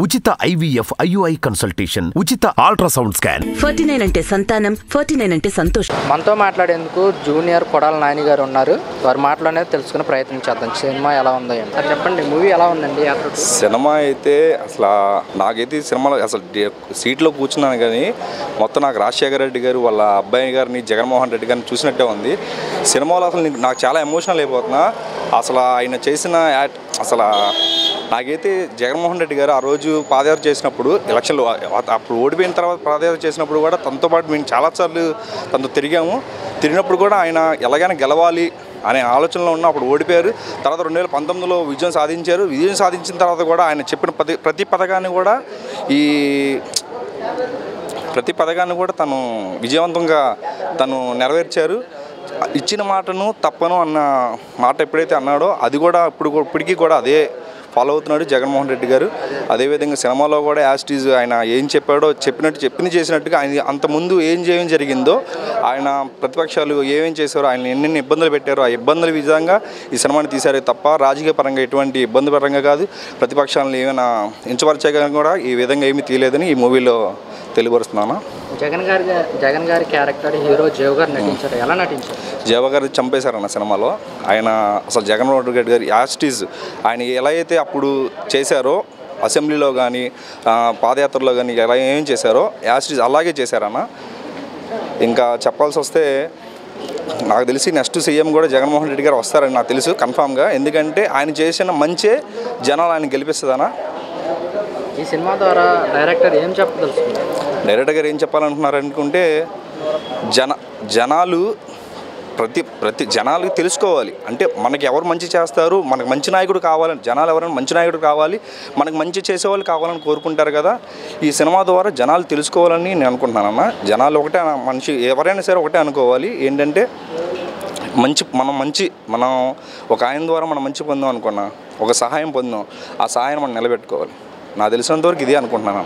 ఉచిత IVF IUI consultation, ఉచిత ultrasound scan. 49 అంటే సంతానం, 49 అంటే సంతోషం. మనతో మాట్లాడేందుకు జూనియర్ కొడాల నాని గారు ఉన్నారు. వారి మాటలోనే తెలుసుకునే ప్రయత్నం చేద్దాం. సినిమా ఎలా ఉందో సార్ చెప్పండి, మూవీ ఎలా ఉందండి? సినిమా అయితే అసలు నాకైతే సినిమాలో అసలు సీట్లో కూర్చున్నాను కానీ మొత్తం నాకు రాజశేఖర రెడ్డి గారు వాళ్ళ అబ్బాయి గారిని జగన్మోహన్ రెడ్డి గారిని చూసినట్టే ఉంది. సినిమాలో అసలు నాకు చాలా ఎమోషనల్ అయిపోతున్నా. అసలు ఆయన చేసిన అసలు నాకైతే జగన్మోహన్ రెడ్డి గారు ఆ రోజు పాదయాత్ర చేసినప్పుడు ఎలక్షన్లు అప్పుడు ఓడిపోయిన తర్వాత పాదయాత్ర చేసినప్పుడు కూడా తనతో పాటు మేము చాలాసార్లు తనతో తిరిగినప్పుడు కూడా ఆయన ఎలాగైనా గెలవాలి అనే ఆలోచనలో ఉన్న అప్పుడు ఓడిపోయారు. తర్వాత 2019లో విజయం సాధించారు. విజయం సాధించిన తర్వాత కూడా ఆయన చెప్పిన ప్రతి పథకాన్ని కూడా తను విజయవంతంగా తను నెరవేర్చారు. ఇచ్చిన మాటను తప్పను అన్న మాట ఎప్పుడైతే అన్నాడో అది కూడా ఇప్పటికీ కూడా అదే ఫాలో అవుతున్నాడు జగన్మోహన్ రెడ్డి గారు. అదేవిధంగా సినిమాలో కూడా యాస్టీజ్ ఆయన ఏం చెప్పాడో చెప్పింది చేసినట్టుగా ఆయన అంతకుముందు ఏం జరిగిందో ఆయన ప్రతిపక్షాలు ఏమేం చేశారో ఆయన ఎన్నెన్ని ఇబ్బందులు పెట్టారో ఆ ఇబ్బందుల విధంగా ఈ సినిమాని తీశారే తప్ప రాజకీయ పరంగా ఎటువంటి ఇబ్బంది పరంగా కాదు. ప్రతిపక్షాలను ఏమైనా ఎంచపరిచగా కూడా ఈ విధంగా ఏమీ తీయలేదని ఈ మూవీలో తెలియపరుస్తున్నాను. జగన్ గారి క్యారెక్టర్ హీరో జీవ గారు నటించారు. ఎలా నటించారు? జీవ గారు చంపేశారన్న సినిమాలో. ఆయన అసలు జగన్మోహన్ రెడ్డి గారు యాస్టీజ్ ఆయన ఎలా అయితే అప్పుడు చేశారో అసెంబ్లీలో కానీ పాదయాత్రలో కానీ ఎలా ఏం చేశారో యాస్టీజ్ అలాగే చేశారన్న. ఇంకా చెప్పాల్సి వస్తే నాకు తెలిసి నెక్స్ట్ సీఎం కూడా జగన్మోహన్ రెడ్డి గారు వస్తారని నాకు తెలుసు కన్ఫామ్గా. ఎందుకంటే ఆయన చేసిన మంచే జనాలు ఆయన గెలిపిస్తుందన్న. ఈ సినిమా ద్వారా డైరెక్టర్ ఏం చెప్పదలుచుకున్నారు? డైరెక్టర్ గారు ఏం చెప్పాలనుకున్నారు అనుకుంటే జనాలు ప్రతి జనాలకి తెలుసుకోవాలి. అంటే మనకి ఎవరు మంచి చేస్తారు, మనకు మంచి నాయకుడు కావాలని జనాలు ఎవరైనా మంచి నాయకుడు కావాలి, మనకు మంచి చేసేవాళ్ళు కావాలని కోరుకుంటారు కదా. ఈ సినిమా ద్వారా జనాలు తెలుసుకోవాలని నేను అనుకుంటున్నానన్న. జనాలు ఒకటే మనిషి ఎవరైనా సరే ఒకటే అనుకోవాలి, ఏంటంటే మనం ఒక ఆయన ద్వారా మనం మంచి పొందాం అనుకున్నా, ఒక సహాయం పొందాం, ఆ సహాయం మనం నిలబెట్టుకోవాలి. నాకు తెలిసినంతవరకు ఇదే అనుకుంటున్నాను.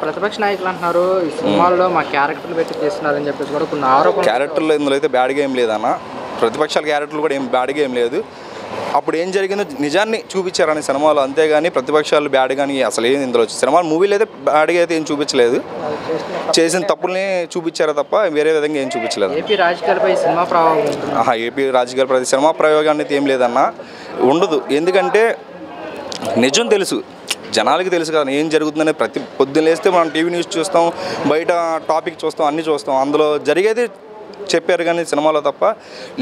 ప్రతిపక్ష నాయకులు అంటున్నారు ఈ సినిమాల్లో మా క్యారెక్టర్లు పెట్టి చేస్తున్నారని చెప్పేసి కూడా కొన్ని ఆరోపణలు. క్యారెక్టర్లు ఇందులో అయితే బ్యాడ్గా ఏం లేదన్న. ప్రతిపక్షాల క్యారెక్టర్లు కూడా ఏం బ్యాడ్గా ఏం లేదు. అప్పుడు ఏం జరిగిందో నిజాన్ని చూపించారని సినిమాలో, అంతేగాని ప్రతిపక్షాలు బ్యాడ్ కానీ అసలు ఏం ఇందులో సినిమా మూవీలో అయితే బ్యాడ్గా అయితే ఏం చూపించలేదు. చేసిన తప్పుల్ని చూపించారు తప్ప వేరే విధంగా ఏం చూపించలేదు. ఏపీ రాజకీయాలపై సినిమా ప్రభావం ఏపీ రాజకీయాలపై సినిమా ప్రయోగాన్ని అయితే ఏం లేదన్న, ఉండదు. ఎందుకంటే నిజం తెలుసు, జనాలకి తెలుసు కదా ఏం జరుగుతుందనే. పొద్దున్న లేస్తే మనం టీవీ న్యూస్ చూస్తాం, బయట టాపిక్ చూస్తాం, అన్నీ చూస్తాం. అందులో జరిగేది చెప్పారు కానీ సినిమాలో తప్ప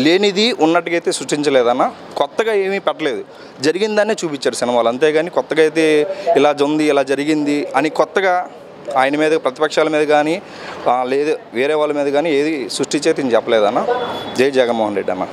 లేనిది ఉన్నట్టుగా అయితే సృష్టించలేదన్న. కొత్తగా ఏమీ పెట్టలేదు, జరిగిందాన్నే చూపించారు సినిమాలో. అంతేగాని కొత్తగా అయితే ఇలా ఉంది ఇలా జరిగింది అని కొత్తగా ఆయన మీద ప్రతిపక్షాల మీద కానీ లేదు వేరే వాళ్ళ మీద కానీ ఏది సృష్టించే చెప్పలేదన్న. జై జగన్మోహన్ రెడ్డి అన్న.